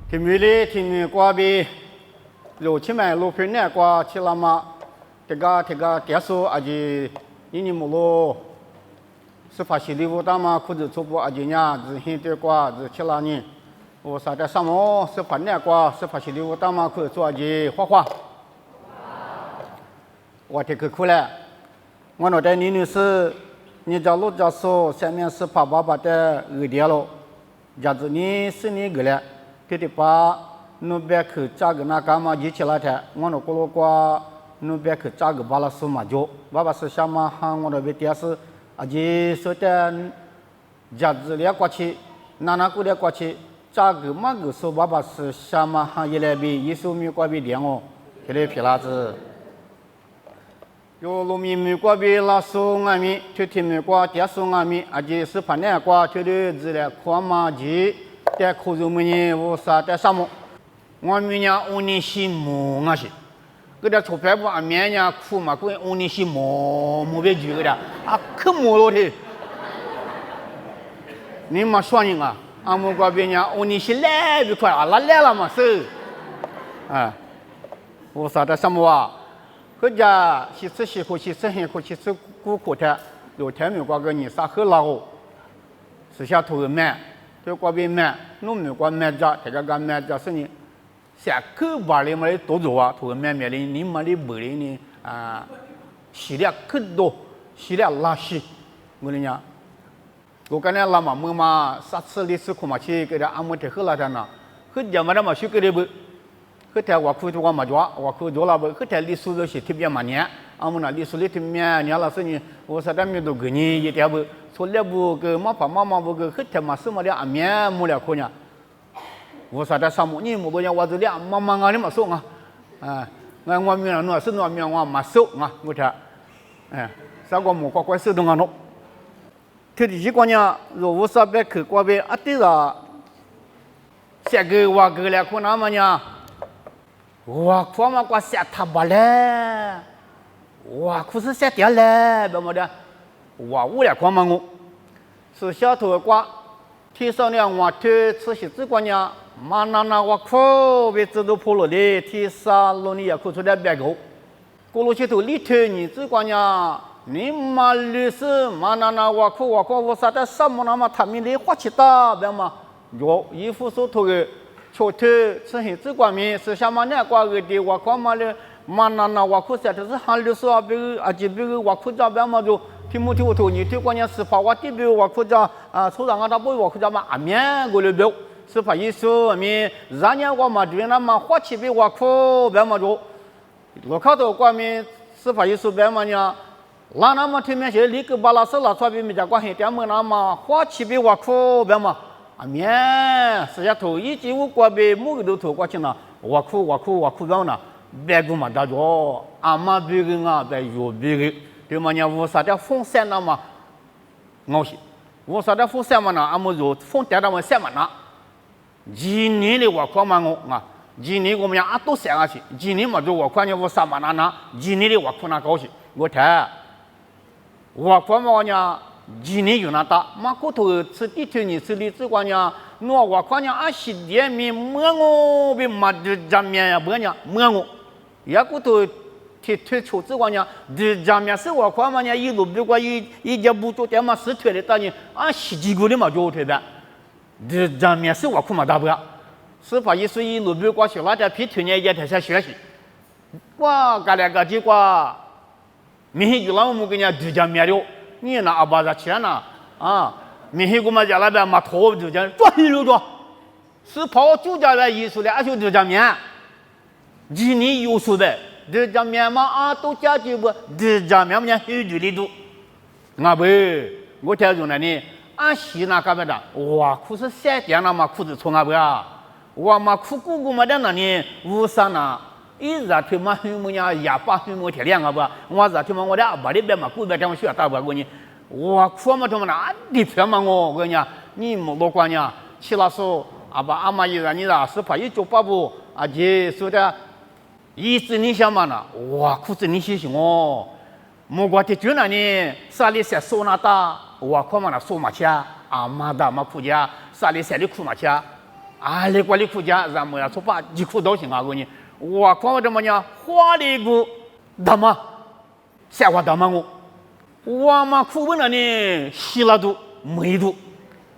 天美丽天美瓜比，肉起买路片呢瓜吃了嘛？这个结束阿吉，你木路是发西里乌大嘛？裤子初步阿吉呀，是现在瓜是吃了呢。我啥的什么是发呢瓜是发西里乌大嘛？裤子做阿吉花花。我这个苦了，我那在你是，你家路家说下面是怕爸爸的二点了，假如你是你个了。这里把努别去扎个那干嘛一起来的，我那过路过努别去扎个巴拉苏嘛就，爸爸是什么行我那边电视，啊就说的家子里过去，哪个的过去，扎个嘛个说爸爸是什么行业来比，一手米过比点哦，这里皮拉子，有路米米过比拉苏阿米，这天米过电苏阿米，啊就是盘那过这里子里过嘛就。在口中么呢？我啥在什么？我们家屋里是木啊是，个点出牌不俺面家苦嘛，个屋里是木别住个点，啊可木了的。你嘛说人啊？俺们这边家屋里是来不快啊，来了嘛是，啊，我啥在什么啊？个家是吃西苦，是吃咸苦，是吃苦苦的，有天没过个你啥喝老哦，是下头买。就过边买，农民过买家，这个买家是呢，下口巴里嘛多做啊，头买的，你嘛的不的呢啊，洗了可多，洗了垃圾，我跟你讲，我刚才拉嘛么嘛，啥次历史课嘛去给他按摩的喝了的呢，喝点嘛的嘛去给他不，喝点我苦就我嘛抓，我苦做了不，喝点历史都是特别嘛年，按摩那历史里特别年了是呢，我说他们都给你一点不。说了不个妈爸妈妈不个，很他妈什么的阿面没了可呢？我说的什么你没多讲，我这俩妈妈啊，你没说啊？啊，我们那那是那面我没说啊，我说，哎，啥个没乖乖手动啊喏？特地一个呢，如果说别去过边啊，对了，下个我个了可那么呢？我可嘛我下他不嘞？我可是下掉嘞，怎么的？我无聊光嘛我，是小头瓜，天上呢我推吃些子瓜呢，嘛那我苦为知道破了的，天上路里也哭出来别个，过路些头里头你子瓜呢，你嘛律师嘛那我苦我啥的什么那么他们的花起大别嘛，哟衣服所头的，小头吃些子瓜面是什么呢瓜个的我苦嘛的，嘛那我苦啥的是喊律师啊别个啊这别个我苦着别嘛就。听不听我头？你对关键是怕我这边我哭着啊，处长啊，他不我哭着嘛，阿面过来表，是怕意思阿面，让人我嘛对那嘛花钱比我哭别嘛着，我看到关面是怕意思别嘛呢，那么听面些立刻把那事拉出来，没讲关系，点么那么花钱比我哭别嘛，阿面是下头一句我过别某个都头过去了，我哭别嘛，别个嘛大着，阿妈别个啊别有别个。对嘛？人我啥的风扇那么我是，我啥的风扇嘛呢？俺们就风电那么扇嘛呢？今年的我看嘛我啊，今年我们家都扇下去，今年嘛就我看见我啥嘛呢？今年的我看那高兴，我看，我看嘛呢，今年有那大，马骨头吃地头你吃的这个呢，我看呢20点米摸我比嘛就咱面呀不呢摸我，也骨头。推出这个呢，这上面是我看嘛呢，一路比过一家不做点嘛是推的，但是按十几个的嘛就推的，这上面是我看嘛大不了，是把意思一路比过去那点皮推呢也才学习，我干两个结果，明天就让我们给人家这上面了，你那阿爸子钱呢啊，明天我们家那边嘛拖这讲抓一路抓，是跑就家来艺术的，而且这上面，今年有数的。这家面嘛啊，都家就不，这家面嘛有距离度，我不，我听说呢，俺西那干么的，哇，可是3点了嘛，裤子穿啊不呀？我嘛苦姑姑嘛的那呢，乌山呐，一日推嘛后么呀，也把后么天亮啊不？我日推嘛我的阿爸那边嘛，古边点我学大不过呢，我苦嘛他妈那地片嘛我跟你讲，你莫多管呢，去那时候阿爸阿妈一让你啦，是怕一九八不，阿姐说的。一直你想嘛呢？哇，可是你想哦，莫过的就那呢，啥里些收那大，我看嘛那收嘛钱，阿妈的嘛苦家，啥里些的苦嘛钱，啊，你管理苦家，咱们要说把几苦都行啊，我呢，我看我这么呢，花里个大嘛，下花大嘛我嘛苦不那呢，洗了都没都，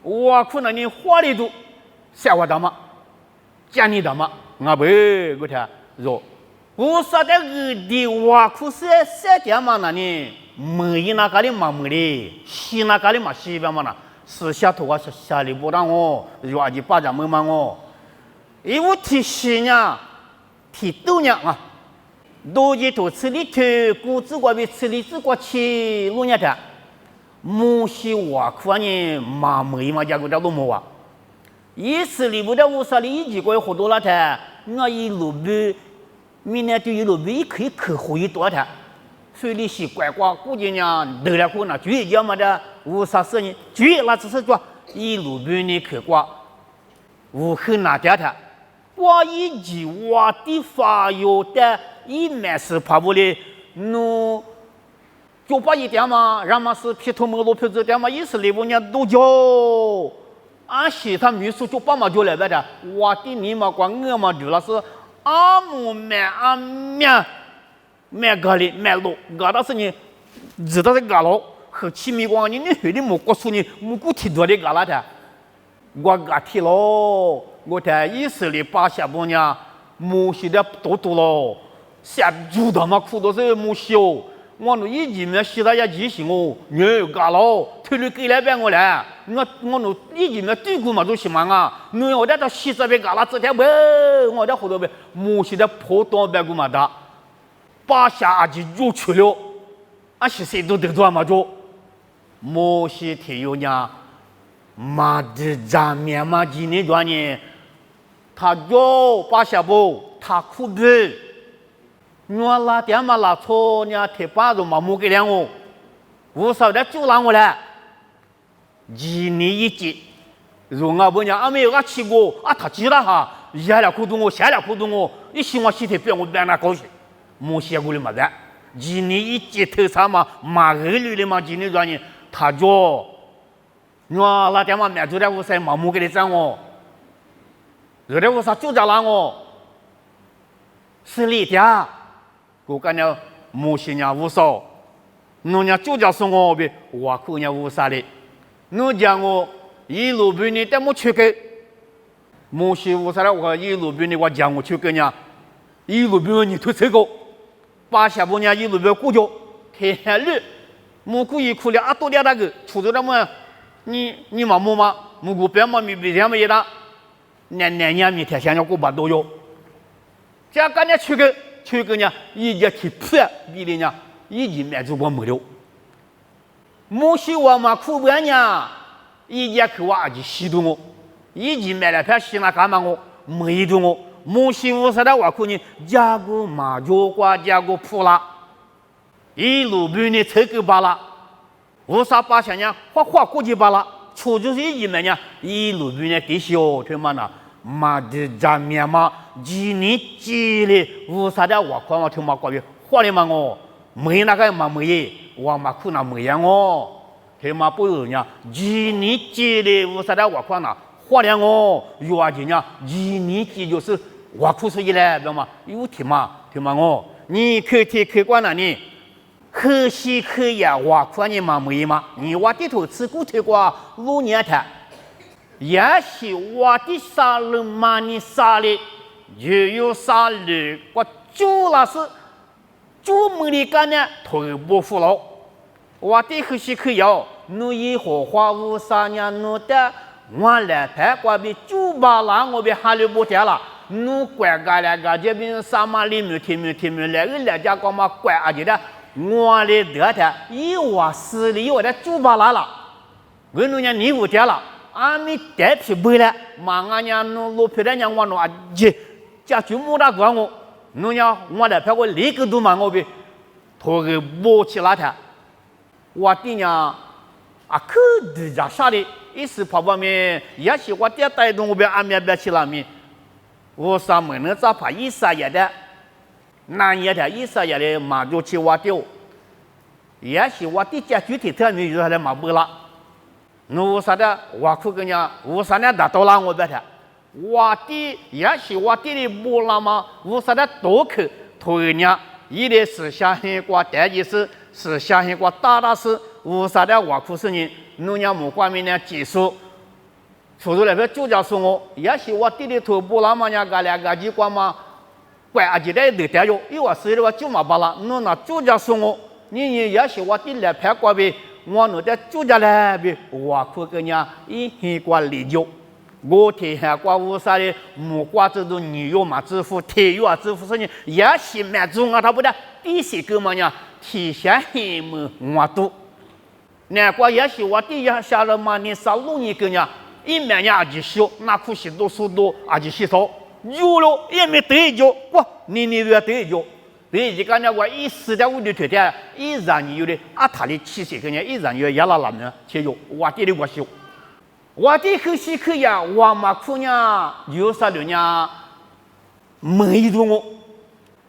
我苦那呢花里都下花大嘛，家里大嘛，我不我听说，我说的个的我苦是点嘛那呢，没那个的嘛没的，洗那个的嘛洗边嘛那。是下头啊，是下里不让我，有阿几巴掌没忙我，因为提西呢，提多呢啊，多一头吃里头，骨子瓜比吃里子瓜吃路呢的，木西瓦苦呢，马没嘛家个叫路木啊，一次里不的乌沙里一几个好多了的，我一路比，明年就一路比可以可回多的。所以你是乖乖，估计呢得了苦呢，就要么的无啥事呢，就那只是说一路边的去过，无很难掉它。我一句我的发有的，一面是怕不的，侬就把一点嘛，然后是皮头毛罗皮子点嘛，一是里边呢都叫，俺西他秘书就把嘛就来呗的，我的你嘛管我嘛就那是阿姆面阿面。买咖喱买肉，搞到是你知道是搞了，和起米光你学的木果树呢，木果挺多的搞了的，我搞提喽，我在以色列把下半年木西的多多喽，下煮的嘛苦都是木西哦，我那一几面洗了也几行哦，你搞了，退了给来呗我来，我那一几面对过嘛都行嘛啊，你我在这洗这边搞了这天不，我在后头边木西的破多别过嘛的。把下就入去了，俺是谁都得做嘛做，某些体育呢，马的咱面嘛今年转呢，他就把下不他苦的，我拉点嘛拉错呢，他把着嘛木给两我，我少点就让我来，今年一节，如我不呢，俺没有俺去过，啊他急了哈，下了苦动我，下了苦动我，一希望身体变我变那高兴。莫写过的嘛的，今年一接头上嘛，马二里的嘛，今年转呢，他就我那天嘛买住的屋噻，嘛木给你讲哦，热的屋啥就在那哦，是里的，我感觉木些人无少，侬家就叫送我呗，我口人无啥的，侬讲我一路边的带我去给，木些无啥的我一路边的我讲我去给人，一路边你推这个。把下半年一路边过脚，天热，木故意哭了啊多点那个，出着那么，你嘛木嘛，木古边嘛米比天嘛一大，年米天想要过把都有，这干呢去个呢，一节去破比的呢，一节买就我没了，木西我嘛苦不呢，一节去我阿就洗动我，一节买了片洗那干嘛我没动我。木西乌啥的话可呢，加个麻椒瓜，加个普拉，一路边的车个巴拉，乌啥把钱呢？花过去巴拉，出就是一门呢，一路边的地小他妈的，妈的咱面嘛，几年积累，乌啥的话看我他妈过去，花的嘛我，没那个嘛没耶，我嘛可能没样哦，他妈不有呢，几年积累乌啥的话看呐。花莲哦，有啊今年一年级就是我苦是一来，知道吗？有听嘛我，你客观了你，可惜可呀，我苦你嘛没嘛，你我低头吃骨头瓜路年台，也许我的杀人嘛你杀的，又有杀人，我就那是就没的干呢，头不服了，我的可惜可要，侬以后花无啥年侬的。我来台瓜比九八啦，我比哈利波特了。侬怪个那个这边三马里面天面来个来家光嘛怪阿姐的，我的得的，一瓦四里我的九八啦了。我侬家你不得了，俺们带皮不了，马俺家侬老皮的娘我侬阿姐，家全部打管我，侬家我来拍我立刻都骂我比，头个摸起那台，我的娘啊可的家啥的。一时跑外面，也许我爹带动我别安面别去那面，我上门呢咋怕一啥也的，南也的一啥也的马就去我丢，也许我的家具体特别就是他的马不了，侬啥的我哭个呢，我啥呢达到了我别的，我的也是我的不那么无啥的多口推呢，一的是相信过代际是相信过大事，无啥的话苦是人，侬让木瓜面呢技术，出来个主教说我也是我的头不那么呢个两个机关嘛，怪阿姐的带着，因为是的话就嘛罢了，侬那主教说我，你也是我的来拍过呗，我侬的主教来呗，我苦个呢一黑过理由。我天下瓜无啥的木瓜子都女友嘛支付体育啊支付是呢也是满足啊他不的第些个嘛呢体现很么我都那瓜也是我第一下了嘛你少路你个呢一面呢就修那苦许多速度啊就洗手有了也没得就哇你也得就对这个呢我一时的物理特点一然有的啊他的气息个呢一然有也拉拉呢且有我的我修我的口气可呀，我嘛苦呢，有啥了呢？没住我，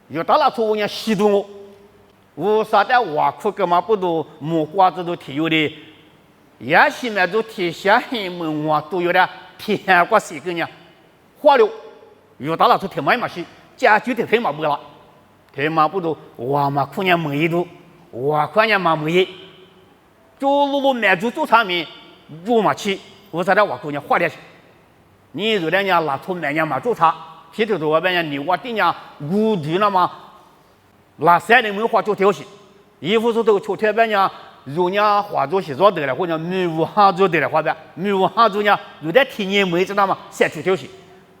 有到了错误呢，吸住我。无啥的我苦干嘛不都木瓜子都提有的，也是嘛都提下很么我都有的，提下过谁个呢？花了，有到了错提买嘛是，家具的提嘛不了，提嘛不都我嘛苦呢没住，我苦呢嘛没，走路满足做产品，做嘛去。我啥的我姑娘花点钱，你如人家拿出买人嘛做茶，皮头头外边人你我定人无敌了嘛，拿3年没花做条线，衣服是都出天边人，如人化做洗澡得了，或者没有哈做得了花边，没有哈做呢，有的天年没知道嘛，三出条线，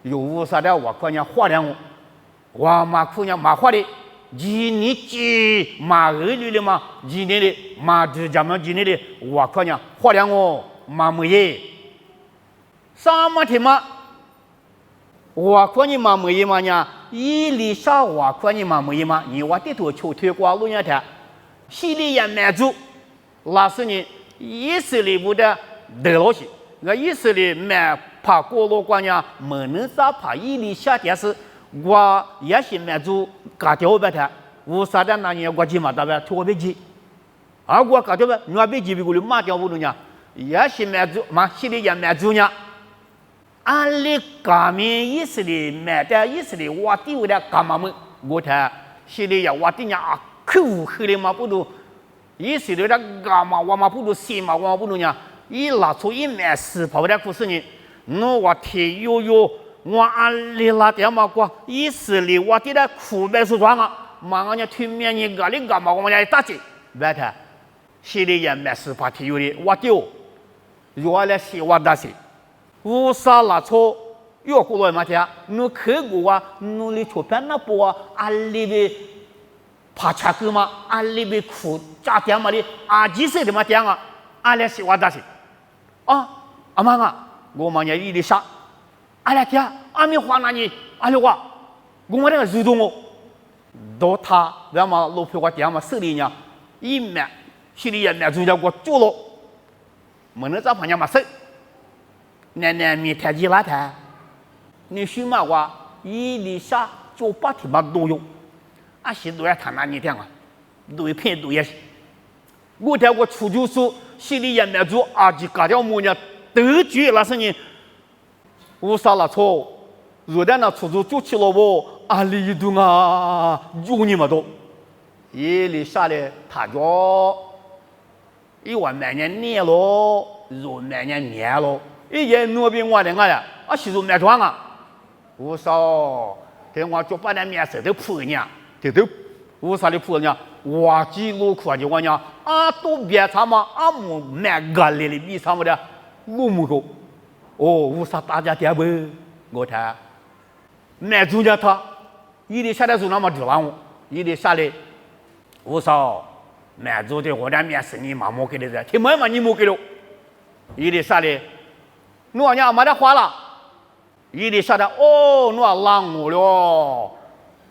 有啥的我姑娘花点我嘛姑娘嘛花的，一年几嘛二里的嘛，一年的嘛就咱们今年的我姑娘花点嘛没耶。什么天嘛？我看你嘛没嘛呢？一里下我看你嘛没嘛？你我的头秋天过路年天，心里也满足。那是你以色列部的得老些，我以色列满怕过路过呢，没能啥怕一里下电视，我也是满足嘎掉白天。无啥的那年我起码大概脱别机，而我嘎掉白，我别机比过来马掉不动呢，也是满足嘛，心里也满足呢。按理革命以色列买的以色列我地位的干嘛么？我看心里呀我的呀口黑的嘛不都以色列的干嘛我嘛不都西嘛我嘛不都呢？一拿出一面四跑的故事呢，我天有我按理那点嘛过以色列我的的苦白是装啊，马上就推面你个里干嘛我们家打击，白看心里也没事怕天有的我丢，原来是我的事。无啥拉错，要过来嘛天，侬看过啊？侬里出片那波啊？阿里边爬车个嘛？阿里边苦加点嘛的？阿几岁的嘛点啊？阿来是我的事啊！阿妈啊，我们家一里啥？阿来天，阿没花那你，阿来我那个主动哦，到他让嘛老婆我点嘛手里呢，一面心里也面主叫我做了，没能找朋友嘛手。奶奶面天气那天，你说嘛话，一里下就把天嘛都用，啊现在谈那一天啊，都一片都也是。我听我出去说，心里也满足啊，就搞掉么呢？得罪那是你，无啥了错，如果那出去就去了不，啊里头啊有你们多，一里下来他着，一万每年咯，如每年咯。一年诺比我的我了，啊，是做买庄啊，无少，等我就把那面色都铺呢，都无啥的铺呢，我几路苦就我呢，啊，都别他妈啊木买个里的比啥么的，路木头，哦，无啥大家点不，我看，买主家他，一的下来就那么就让我，一的下来，无少，买主的我那面色你妈没给的人，听妈妈你没给了，一的下来。我娘没得花了，一里晓得哦，我浪我了，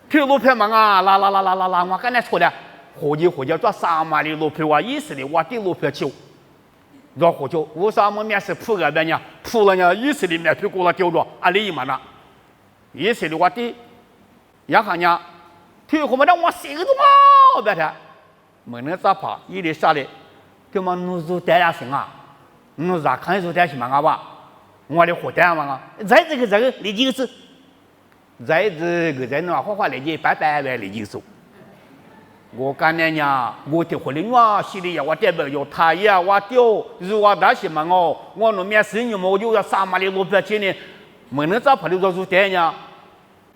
铁路票嘛啊，啦，我刚才说的，火车做3万的路票啊，意思的我的路票去，绕火车，为啥么面是铺个边呢？铺了呢，意思的面票过了丢着，啊里嘛呢，意思的我的，也喊呢，铁路嘛的我谁个都嘛，别的，没能咋跑，一里晓得，他妈侬就带下行啊，侬咋看就带行嘛啊吧？我的伙伴嘛，在这个历经是，在这个在那花历经拜拜历经数。我干那呀，我的婚礼我心里呀，我代表有他呀，我丢，如果大些嘛我那面生意嘛，我就要3万的路标钱呢，没能找朋友做主点呀，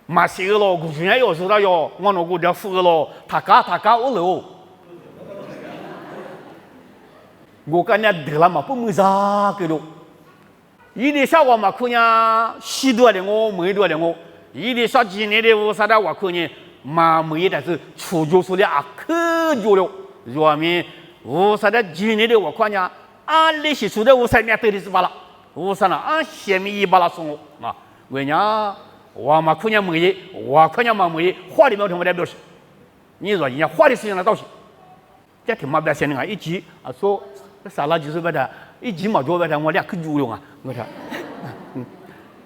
嘛些个咯，我去年要说了哟，我那个叫富个咯，他家我喽，我干那得了嘛，不没啥个咯，一年小我嘛可能10多的我，没多的我，一年小几年的我啥的我可能。嘛没的是出就说的啊，可久了。若明无啥的几年的我看呀，俺那些说的无啥面对的是罢了，无啥了，俺下面一把了送我啊。为伢我嘛可能没的，我可能嘛没的，话里面听不代表是。你说人家话的事情那倒是，这挺嘛别显的啊，一集啊说啥了就是为的，一集嘛多为的，我俩可久了啊，我说，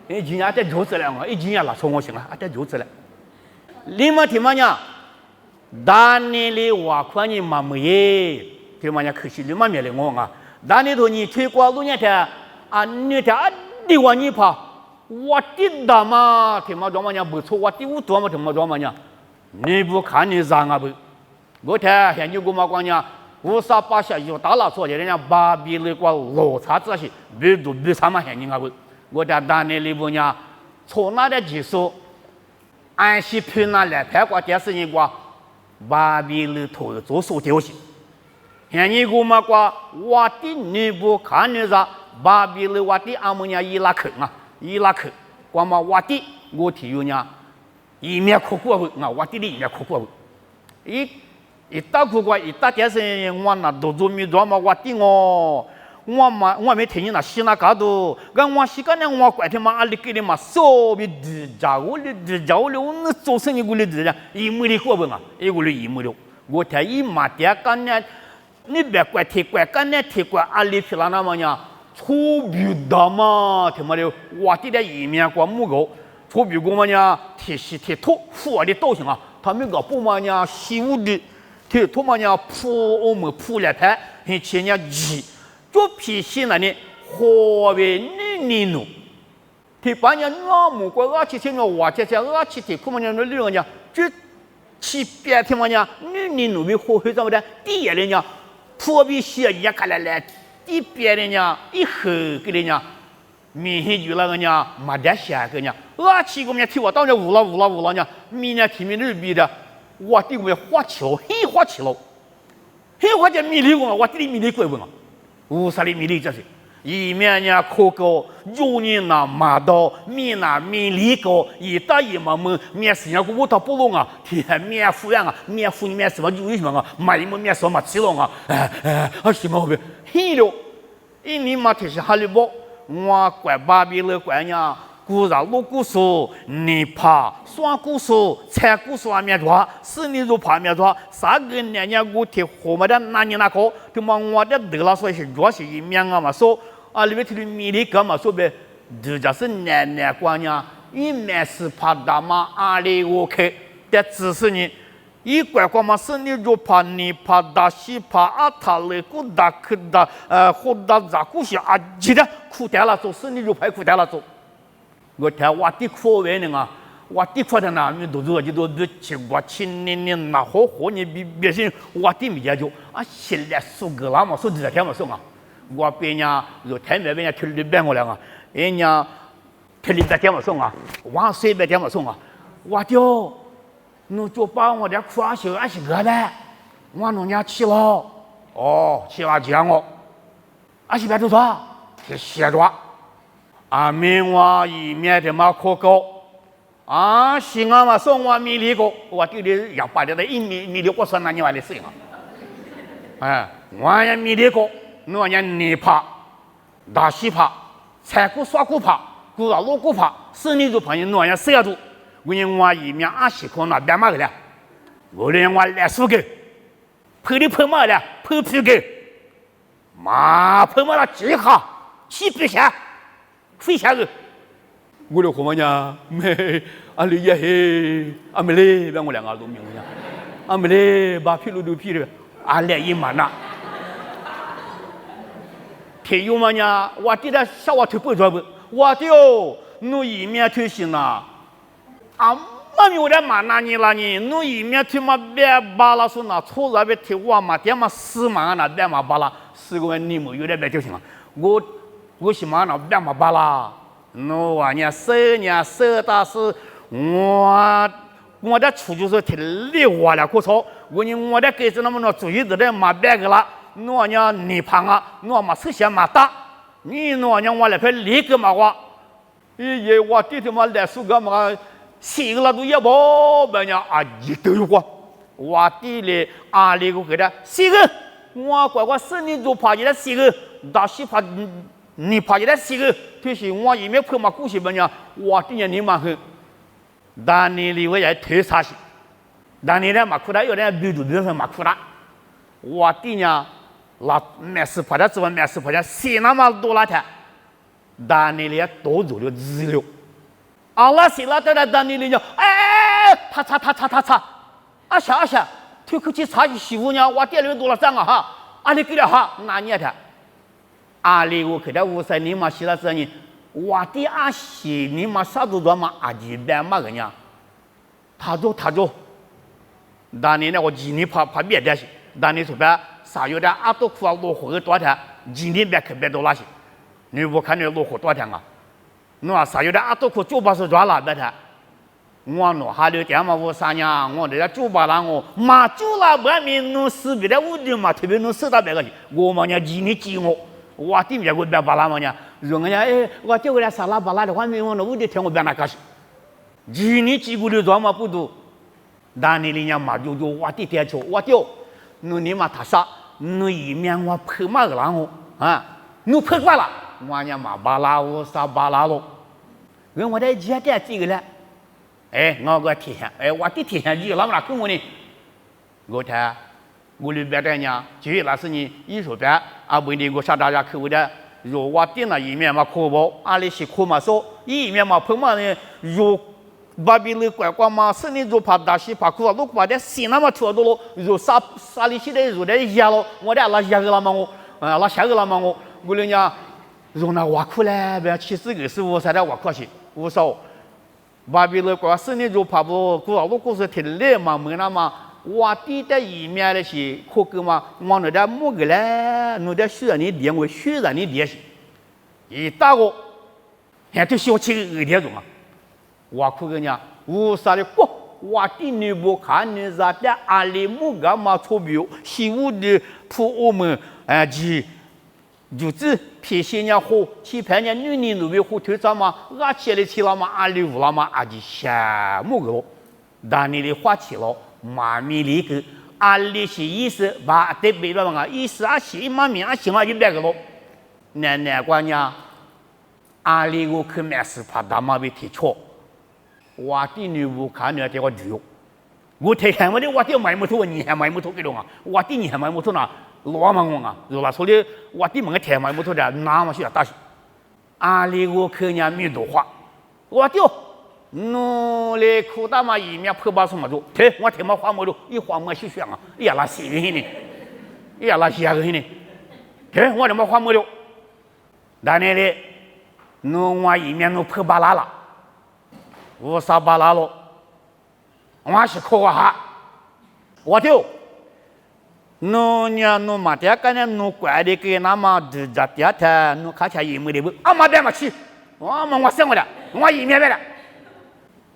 一集伢在肉质了啊，一集伢拉送我行了，啊在肉质了。另外听嘛呢，当年的我看你嘛没耶，听嘛呢可惜你嘛没来我啊。当年头你推过路年天啊，你天你往你跑，我的大嘛听嘛多嘛呢不错，我的五多嘛听嘛多嘛呢，你不看你啥啊不？我天现在我嘛讲呢，58下有大了说的人家把比那个落差这些，比啥嘛现在啊不？我天当年里不呢，从那的技术。安溪平那来拍过电视人过，把比里头做手丢西。现在我们过我的你不看你啥，把比里我的俺们家伊拉克啊，伊拉克，我们我的我提有呢，一面哭过不啊，我的一面哭过不，一打哭过一打电视人我那都做没做嘛，我的我没听你那西那嘎多，跟我西个呢，我怪他妈阿里给你嘛，手比地家我的，我那做生意我的地家，一没的过不啊，一个的一没的，我睇一马爹干呢，你别怪提怪干呢提怪阿里皮拉那么呢，粗比大嘛，他妈的我的的一面过木狗，粗比过嘛呢，提西提土，富的都行啊，他们个不嘛呢，西屋的提土嘛呢，铺我们铺来拍，还前年一。做脾气那呢，何为你努？提半年我们过2天我这些2天可么呢？那两呢？就去别天么呢？你努为何会怎么的？第一人呢，破比些也看来，第别人呢，一后给人呢，明显就那个呢，没得下个呢。2天我们提我当然无了呢，明年提明日比的，我的为花起了，很花起了，很花叫米粒我，我的米粒贵不嘛？无啥的米粒这些，一面呢可高，有人那马刀，米那米粒高，一打一嘛么，面是那个我到不弄啊，天面敷呀啊，面敷你面什么有什么啊，买一么面什么吃了啊，啊什么后边，很了，一年嘛就是哈利波，我怪巴比了怪呢。古绕路古树，泥爬酸古树，菜古树啊面多，是你就爬面多，啥个年我提后面的哪年哪个，就嘛我的得了说是主是一面啊嘛说，啊里面提的米粒干嘛说呗，这就是年关呀，一面是爬大嘛阿里我开，但只是你。一怪光嘛是你就爬泥爬大西爬阿塔雷古达克达或达扎古西啊，记得苦带了走，是你就拍苦带了走。我睇我的课外呢啊，我的课的呢，你都是都去过青年那好你别人我的没就啊，现在说个那么说这天嘛说啊，我别人就台面别人听里边我了啊，人家听里边天嘛说啊，往水边天嘛说啊，我就你就把我的课学俺是个的，我弄家去了，哦，去了讲我，俺是别多少，去写着。啊，明我一面的嘛可高，啊，西安嘛送我米粒高，我这里要把这个米粒我算那你话的事情啊，哎，我也米粒高，我也泥爬、大西爬、菜谷耍谷爬、古老路谷爬，是你就朋友我也谁住，我一面俺西口那边嘛个了，我连我来数个，拍的拍嘛了，拍皮个，嘛拍嘛了几下，起不下。飞下个，我的伙伴呀，没，阿里也嘿，阿没嘞，让我两个都明白呀，阿没嘞，把皮路都皮了，阿来一满呐。天有嘛呢？我记得小我推不着不，我丢，侬一面推行了，啊，妈咪我的妈那你了你，侬一面推嘛别巴拉说那错了别推我嘛，点嘛死嘛那别嘛巴拉，是个你没有点别就行了，我是嘛那别嘛巴拉，侬话呢手但是我的处就是挺累我了，可操，我的给子那么多注意的嘛别个了，侬呢你胖啊，侬嘛手先嘛大，你侬呢我来陪立个嘛我，咦我弟弟嘛来说个嘛，谁个了都也不别呢啊一都有过，我弟弟啊那个给他谁个，我乖乖生你就怕起来谁个，大西怕你怕起来谁个，就是我一面碰嘛故事别呢，我弟弟你嘛很。但你里为也推啥些？但你呢马库达有点比度的是马库达，我弟呢，那买死跑的只问买死跑的，谁那么多那天？但你里多做了资料，阿拉谁那在那但你里呢？哎，他擦，阿下，推口气擦起媳妇呢，我店里多了账啊哈，阿里给了哈，哪年的？阿里我给他50年嘛，洗了这呢。我的阿西，你嘛啥都做嘛，阿几百嘛个呢？他做，当年呢我几年怕别的些，当年说白啥有点阿多苦啊落火多天，几年别可别多那些，你不看你落火多天啊？那啥有点阿多苦就把是抓了别天，我弄下了点嘛我啥呢？我这就把那我嘛就那外面弄死别的屋里嘛，特别弄死到别个去，我嘛呢几年几我顶别个别把那么呢。说人家哎，我叫过来沙拉巴拉的话，没我那屋里听我别那个是，你几个的做嘛不多，但你人家嘛就我的天球，我丢，你嘛他啥，你一面我拍嘛个然后啊，你拍过了，我家嘛巴拉我啥巴拉咯，人我在接待这个嘞，哎，我个提前，哎，我的提前你那么那跟我呢，我睇，我里边的呢，就那是你艺术班啊，为你我上大家客户的。如我定了一面嘛可不，阿里是可嘛说，一面嘛碰嘛呢，如把别人乖乖嘛，生你就怕大西怕苦啊，如果的心那么跳多了，如啥里去的如的一下咯，我的那下个了嘛我，那下个了嘛我人家如那挖苦嘞，别其实个是我才在挖苦去，我说，把别人乖生你就怕不苦啊，如果是挺累嘛，没那么。我弟的一面的是可个嘛，我那点木个嘞，那点虽然你练我虽然你练是，一大个，还都小气个点种啊，我可个呢，无啥的过，我弟你不看你啥的阿里木个嘛错标，西屋的铺我们就是偏心人好，欺骗人女人那边好推啥嘛，俺起来起了嘛，阿里无了嘛，阿就羡慕个咯，但你的花起了。妈咪那个，阿里是意思把对别个嘛，意思啊是妈咪啊行啊就别个咯。奶关呀，阿里我去买是怕大妈被提错，我的女仆看你这个旅游，我提前我的我的买木头你还买木头给了啊，我的你还买木头呢，老忙我啊，如果说的我的门提买木头的，那么需要大些，阿里我去人家没多花，我丢。侬来苦大嘛一面破把什么做？对，我听嘛花木头，一花木去选啊，哎呀那谁个呢？哎呀那谁个呢？对，我他妈花木头，但是呢，侬我一面侬破把拉了，我啥把拉了？我是苦哈，我丢，侬呢侬嘛点个呢？侬管的给那么直接点的，侬看起来也没得不？啊妈点嘛去，我生我的，我一面来了。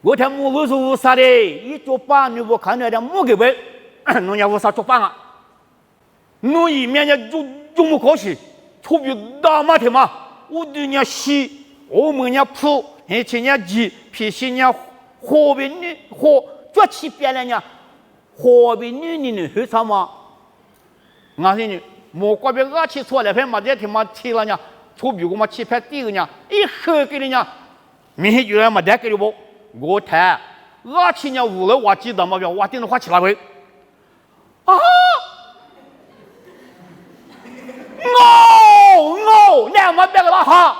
我听我说无啥的，一做饭你不看到的木给呗，侬家无啥做饭啊？侬一面呢就没高兴，出比大嘛的嘛，我对人洗，我们人铺，而且人鸡，皮些人河边女河，做起别人呢，河边女人很少嘛，俺说呢，莫怪别俺起错了，偏嘛这天嘛起了呢，出比我嘛起拍第一个呢，一喝给人家，明天就让嘛带给了不？我谈，俺去年屋了，我记得嘛，我顶着花起来回。啊！那么别个了哈，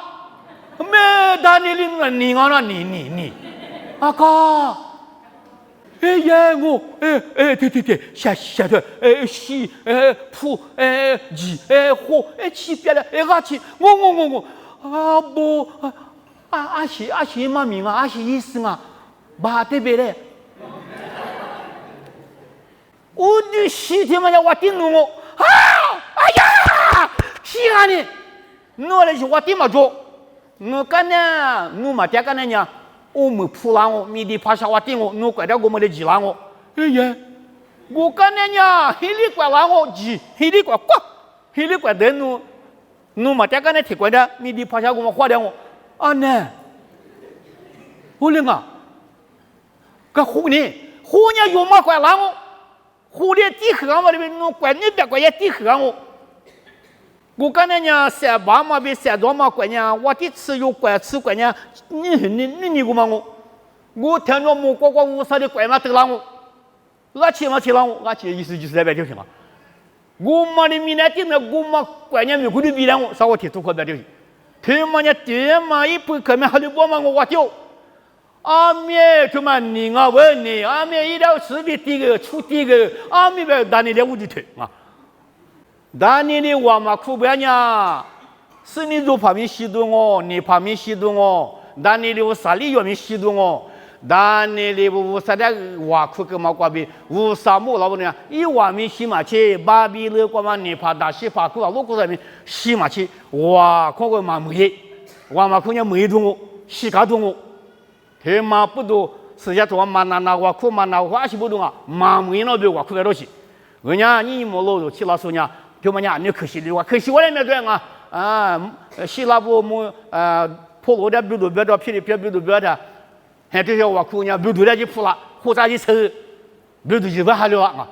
没打你你啊你，阿哥，哎呀对，下头西铺鸡火起别了俺去我啊不。阿西嘛名啊，阿西意思啊，巴对别嘞。我的西天嘛要我顶弄我啊！哎呀，西安呢？我来是我顶嘛做，我干呢，我嘛爹干呢呀，我们扑烂我，米的趴下我顶我拐掉我们的鸡烂我。哎呀，我干呢呀，黑里拐烂我鸡，黑里拐呱，黑里拐得我嘛爹干呢铁拐的，米的趴下我们花掉我。啊呢，我领啊，个虎呢有嘛拐烂我？虎的地河嘛里面，我拐那边拐也地河我。我刚才呢，三八嘛比三多嘛拐呢，我的吃有拐吃拐呢，你个嘛我听着木呱呱乌啥的拐嘛得了我，那起嘛我，那起意思就是那边就行了。我嘛的米那顶的我嘛拐呢没过的比了我，啥我提出可别就是，他嘛呢对嘛一不可能还得我嘛我丢。阿妹他妈你啊问你，阿妹一条吃的第个出第个，阿妹别打你的屋里头啊，打你的我嘛苦不呀？是你做旁边吸毒我，你旁边吸毒我，打你的我啥里有没吸毒我，打你的我啥的我苦个嘛瓜比，我啥木老不呢？一碗米洗马去，巴比了瓜嘛你怕打洗怕苦啊，路过上面洗马去，哇，看个嘛没，我嘛看见没毒我，洗卡毒我。他妈不多，世界上嘛那我苦嘛那我还是不懂啊，嘛没那边我苦个东西。人家你莫老了，去老说呢，他妈呀，你可惜的话，可惜我也没对啊，希腊不么破罗的比如别的霹雳别比如别的，还这些我苦呢，比如的就破了，或者一抽，比如就不还了啊。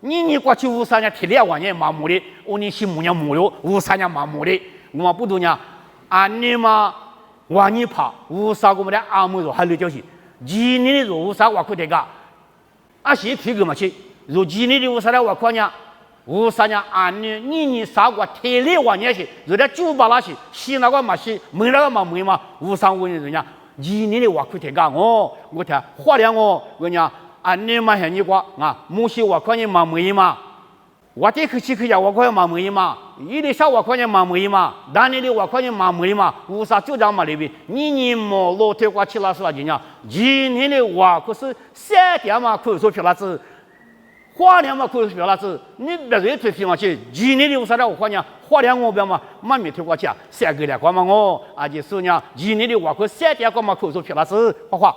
你过去53年提炼完年麻木的，我你15年木了，53年麻木的，我不懂呢，你嘛。我你怕乌沙我们的阿姆肉还有就是今年的肉乌沙我可得个些皮个嘛去如今年的乌沙的我看呢乌沙呢你沙我铁力我呢去如的酒吧那些西那个嘛西没那个嘛没嘛乌沙我人家今年的我可得个我听话了我呢你嘛像你说木西我看你嘛没嘛我这可去呀，我看嘛没嘛，一的少我看见嘛没嘛，但你的我看见嘛没嘛，为啥就这么里边？你莫老天挂起来说人家，今年的我可是3点嘛可以说皮拉子，花莲嘛可以说皮拉子，你别人推皮嘛去，今年的为啥的我看见花莲我边嘛，满面推过去啊，3个月光嘛我，就是呢，今年的我可3点光嘛可以说皮拉子，花花。